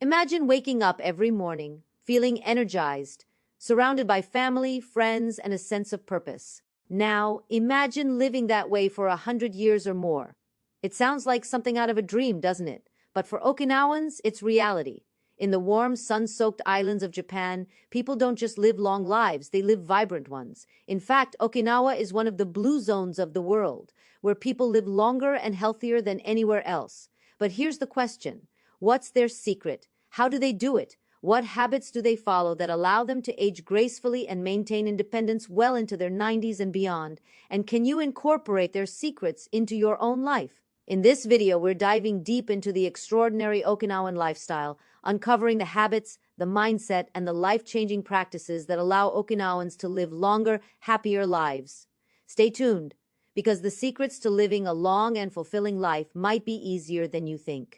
Imagine waking up every morning, feeling energized, surrounded by family, friends, and a sense of purpose. Now, imagine living that way for 100 years or more. It sounds like something out of a dream, doesn't it? But for Okinawans, it's reality. In the warm, sun-soaked islands of Japan, people don't just live long lives, they live vibrant ones. In fact, Okinawa is one of the blue zones of the world, where people live longer and healthier than anywhere else. But here's the question. What's their secret? How do they do it? What habits do they follow that allow them to age gracefully and maintain independence well into their 90s and beyond? And can you incorporate their secrets into your own life? In this video, we're diving deep into the extraordinary Okinawan lifestyle, uncovering the habits, the mindset, and the life-changing practices that allow Okinawans to live longer, happier lives. Stay tuned, because the secrets to living a long and fulfilling life might be easier than you think.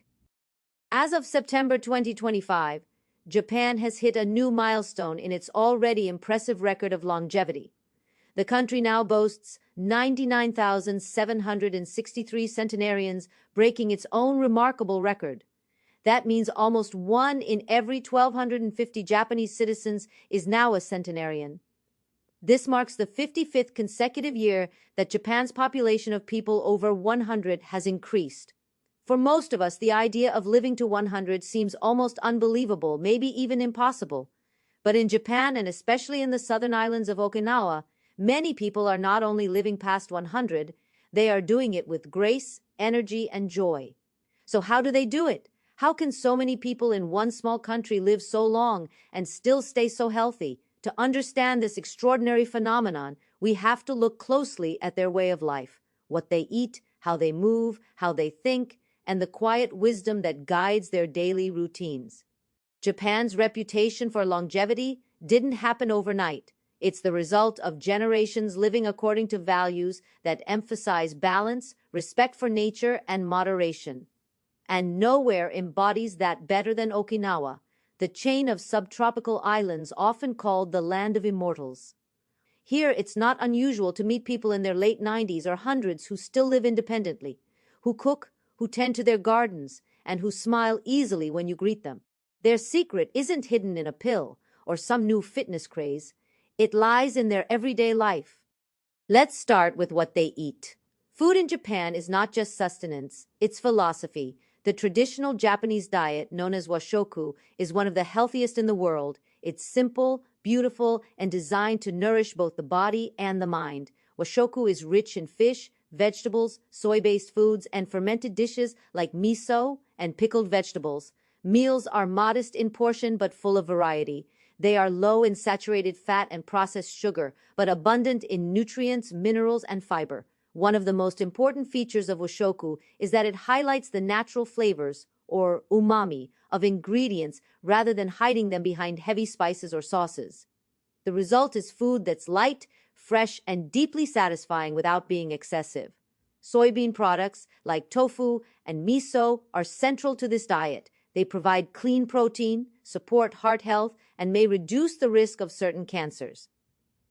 As of September 2025, Japan has hit a new milestone in its already impressive record of longevity. The country now boasts 99,763 centenarians, breaking its own remarkable record. That means almost 1 in every 1,250 Japanese citizens is now a centenarian. This marks the 55th consecutive year that Japan's population of people over 100 has increased. For most of us, the idea of living to 100 seems almost unbelievable, maybe even impossible. But in Japan, and especially in the southern islands of Okinawa, many people are not only living past 100, they are doing it with grace, energy, and joy. So how do they do it? How can so many people in one small country live so long and still stay so healthy? To understand this extraordinary phenomenon, we have to look closely at their way of life, what they eat, how they move, how they think, and the quiet wisdom that guides their daily routines. Japan's reputation for longevity didn't happen overnight. It's the result of generations living according to values that emphasize balance, respect for nature, and moderation. And nowhere embodies that better than Okinawa, the chain of subtropical islands often called the Land of Immortals. Here, it's not unusual to meet people in their late 90s or hundreds who still live independently, who cook, who tend to their gardens, and who smile easily when you greet them. Their secret isn't hidden in a pill or some new fitness craze. It lies in their everyday life. Let's start with what they eat. Food in Japan is not just sustenance, it's philosophy. The traditional Japanese diet, known as washoku, is one of the healthiest in the world. It's simple, beautiful, and designed to nourish both the body and the mind. Washoku is rich in fish, vegetables, soy-based foods, and fermented dishes like miso and pickled vegetables. Meals are modest in portion but full of variety. They are low in saturated fat and processed sugar, but abundant in nutrients, minerals, and fiber. One of the most important features of washoku is that it highlights the natural flavors, or umami, of ingredients rather than hiding them behind heavy spices or sauces. The result is food that's light, fresh, and deeply satisfying without being excessive. Soybean products like tofu and miso are central to this diet. They provide clean protein, support heart health, and may reduce the risk of certain cancers.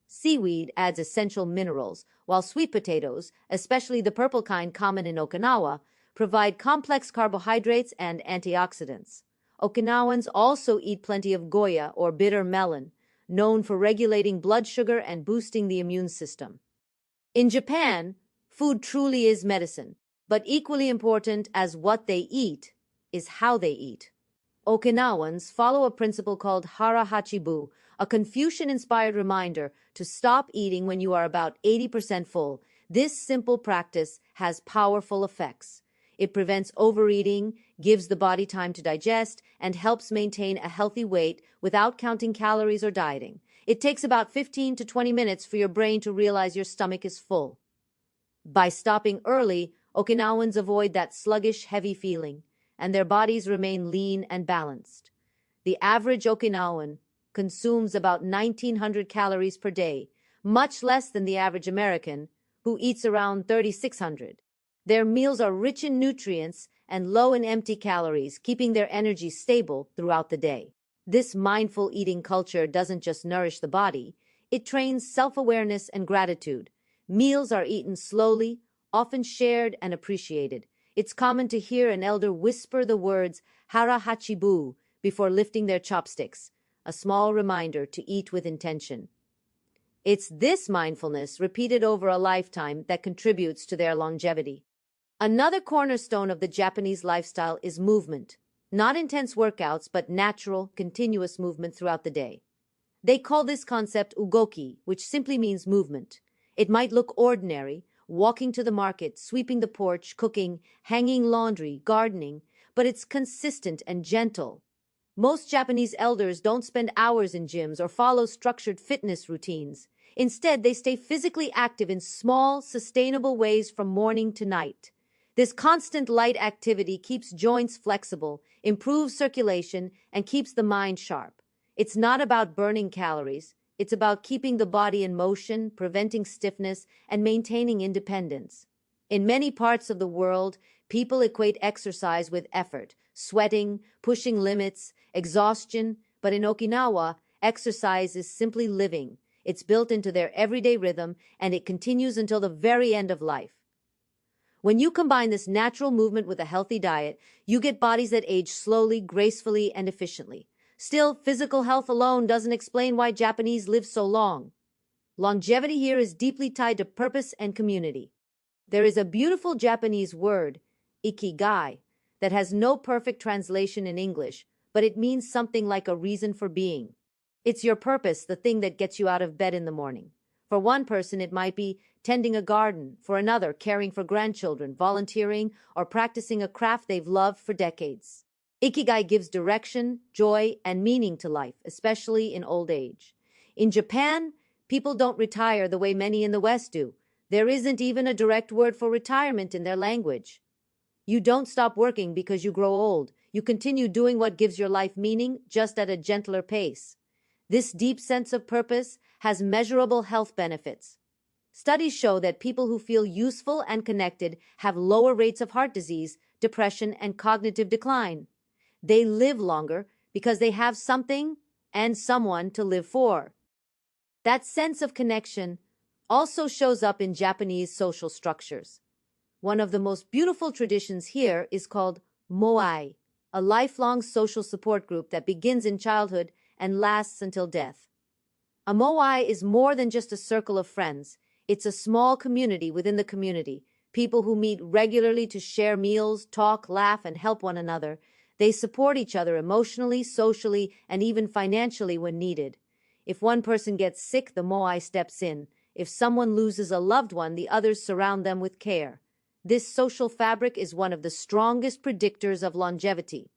Seaweed adds essential minerals, while sweet potatoes, especially the purple kind common in Okinawa, provide complex carbohydrates and antioxidants. Okinawans also eat plenty of goya, or bitter melon, known for regulating blood sugar and boosting the immune system. In Japan, food truly is medicine, but equally important as what they eat is how they eat. Okinawans follow a principle called hara hachibu, a Confucian-inspired reminder to stop eating when you are about 80% full. This simple practice has powerful effects. It prevents overeating, gives the body time to digest, and helps maintain a healthy weight without counting calories or dieting. It takes about 15 to 20 minutes for your brain to realize your stomach is full. By stopping early, Okinawans avoid that sluggish, heavy feeling, and their bodies remain lean and balanced. The average Okinawan consumes about 1,900 calories per day, much less than the average American, who eats around 3,600. Their meals are rich in nutrients and low in empty calories, keeping their energy stable throughout the day. This mindful eating culture doesn't just nourish the body, it trains self-awareness and gratitude. Meals are eaten slowly, often shared and appreciated. It's common to hear an elder whisper the words hara hachibu, before lifting their chopsticks, a small reminder to eat with intention. It's this mindfulness, repeated over a lifetime, that contributes to their longevity. Another cornerstone of the Japanese lifestyle is movement. Not intense workouts, but natural, continuous movement throughout the day. They call this concept ugoki, which simply means movement. It might look ordinary, walking to the market, sweeping the porch, cooking, hanging laundry, gardening, but it's consistent and gentle. Most Japanese elders don't spend hours in gyms or follow structured fitness routines. Instead, they stay physically active in small, sustainable ways from morning to night. This constant light activity keeps joints flexible, improves circulation, and keeps the mind sharp. It's not about burning calories. It's about keeping the body in motion, preventing stiffness, and maintaining independence. In many parts of the world, people equate exercise with effort, sweating, pushing limits, exhaustion, but in Okinawa, exercise is simply living. It's built into their everyday rhythm, and it continues until the very end of life. When you combine this natural movement with a healthy diet, you get bodies that age slowly, gracefully, and efficiently. Still, physical health alone doesn't explain why Japanese live so long. Longevity here is deeply tied to purpose and community. There is a beautiful Japanese word, ikigai, that has no perfect translation in English, but it means something like a reason for being. It's your purpose, the thing that gets you out of bed in the morning. For one person, it might be tending a garden. For another, caring for grandchildren, volunteering, or practicing a craft they've loved for decades. Ikigai gives direction, joy, and meaning to life, especially in old age. In Japan, people don't retire the way many in the West do. There isn't even a direct word for retirement in their language. You don't stop working because you grow old. You continue doing what gives your life meaning, just at a gentler pace. This deep sense of purpose has measurable health benefits. Studies show that people who feel useful and connected have lower rates of heart disease, depression, and cognitive decline. They live longer because they have something and someone to live for. That sense of connection also shows up in Japanese social structures. One of the most beautiful traditions here is called moai, a lifelong social support group that begins in childhood and lasts until death. A moai is more than just a circle of friends. It's a small community within the community, people who meet regularly to share meals, talk, laugh, and help one another. They support each other emotionally, socially, and even financially when needed. If one person gets sick, the moai steps in. If someone loses a loved one, the others surround them with care. This social fabric is one of the strongest predictors of longevity.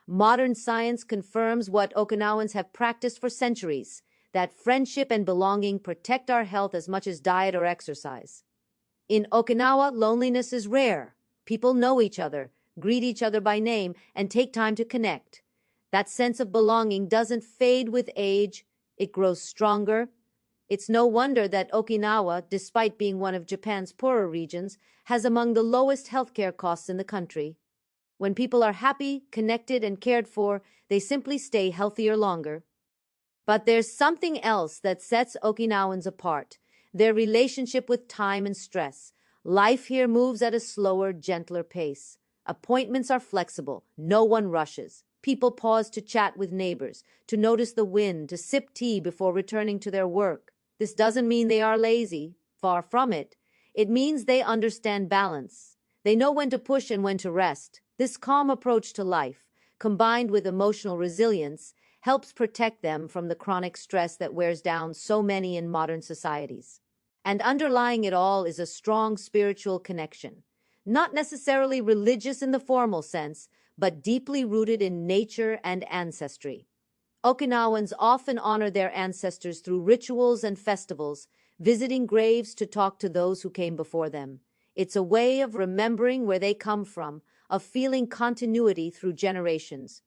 Modern science confirms what Okinawans have practiced for centuries, that friendship and belonging protect our health as much as diet or exercise. In Okinawa, loneliness is rare. People know each other, greet each other by name, and take time to connect. That sense of belonging doesn't fade with age, it grows stronger. It's no wonder that Okinawa, despite being one of Japan's poorer regions, has among the lowest healthcare costs in the country. When people are happy, connected, and cared for, they simply stay healthier longer. But there's something else that sets Okinawans apart: their relationship with time and stress. Life here moves at a slower, gentler pace. Appointments are flexible. No one rushes. People pause to chat with neighbors, to notice the wind, to sip tea before returning to their work. This doesn't mean they are lazy. Far from it. It means they understand balance. They know when to push and when to rest. This calm approach to life, combined with emotional resilience, helps protect them from the chronic stress that wears down so many in modern societies. And underlying it all is a strong spiritual connection, not necessarily religious in the formal sense, but deeply rooted in nature and ancestry. Okinawans often honor their ancestors through rituals and festivals, visiting graves to talk to those who came before them. It's a way of remembering where they come from, of feeling continuity through generations.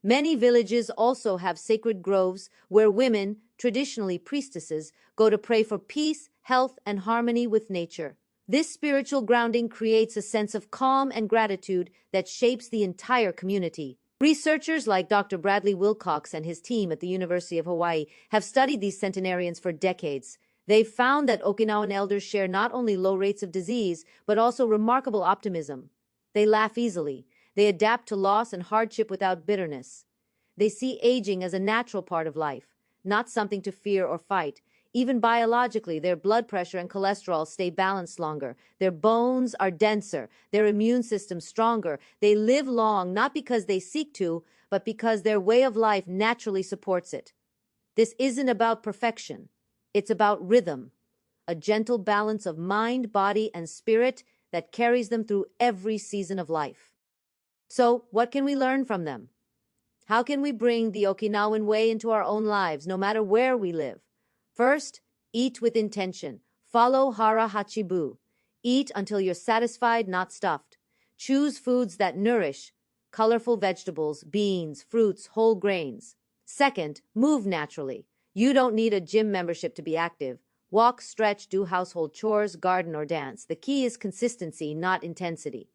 Many villages also have sacred groves where women, traditionally priestesses, go to pray for peace, health, and harmony with nature. This spiritual grounding creates a sense of calm and gratitude that shapes the entire community. Researchers like Dr. Bradley Wilcox and his team at the University of Hawaii have studied these centenarians for decades. They've found that Okinawan elders share not only low rates of disease, but also remarkable optimism. They laugh easily. They adapt to loss and hardship without bitterness. They see aging as a natural part of life, not something to fear or fight. Even biologically, their blood pressure and cholesterol stay balanced longer. Their bones are denser, their immune system stronger. They live long not because they seek to, but because their way of life naturally supports it. This isn't about perfection. It's about rhythm, a gentle balance of mind, body, and spirit that carries them through every season of life. So, what can we learn from them? How can we bring the Okinawan way into our own lives, no matter where we live? First, eat with intention. Follow hara hachibu. Eat until you're satisfied, not stuffed. Choose foods that nourish, colorful vegetables, beans, fruits, whole grains. Second, move naturally. You don't need a gym membership to be active. Walk, stretch, do household chores, garden, or dance. The key is consistency, not intensity.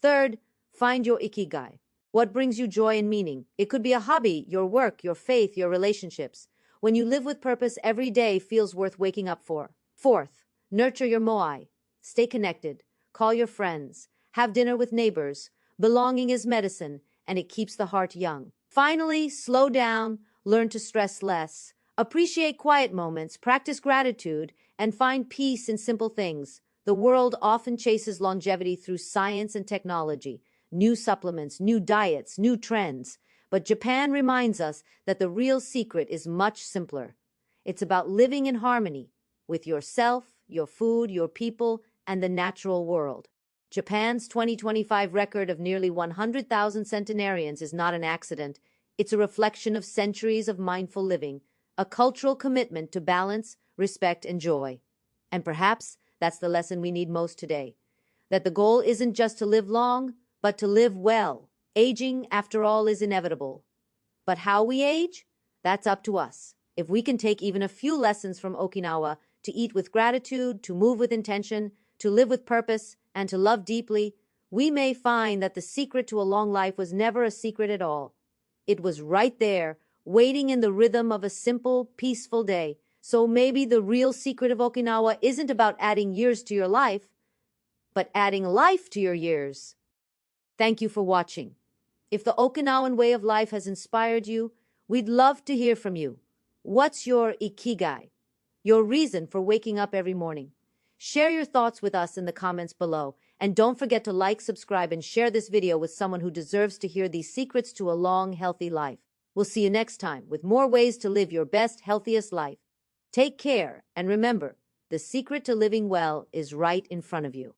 Third, find your ikigai. What brings you joy and meaning? It could be a hobby, your work, your faith, your relationships. When you live with purpose, every day feels worth waking up for. Fourth, nurture your moai. Stay connected. Call your friends. Have dinner with neighbors. Belonging is medicine, and it keeps the heart young. Finally, slow down, learn to stress less. Appreciate quiet moments, practice gratitude, and find peace in simple things. The world often chases longevity through science and technology, new supplements, new diets, new trends. But Japan reminds us that the real secret is much simpler. It's about living in harmony with yourself, your food, your people, and the natural world. Japan's 2025 record of nearly 100,000 centenarians is not an accident. It's a reflection of centuries of mindful living, a cultural commitment to balance, respect, and joy. And perhaps that's the lesson we need most today. That the goal isn't just to live long, but to live well. Aging, after all, is inevitable. But how we age? That's up to us. If we can take even a few lessons from Okinawa, to eat with gratitude, to move with intention, to live with purpose, and to love deeply, we may find that the secret to a long life was never a secret at all. It was right there, waiting in the rhythm of a simple, peaceful day. So maybe the real secret of Okinawa isn't about adding years to your life, but adding life to your years. Thank you for watching. If the Okinawan way of life has inspired you, we'd love to hear from you. What's your ikigai? Your reason for waking up every morning? Share your thoughts with us in the comments below. And don't forget to like, subscribe, and share this video with someone who deserves to hear these secrets to a long, healthy life. We'll see you next time with more ways to live your best, healthiest life. Take care, and remember, the secret to living well is right in front of you.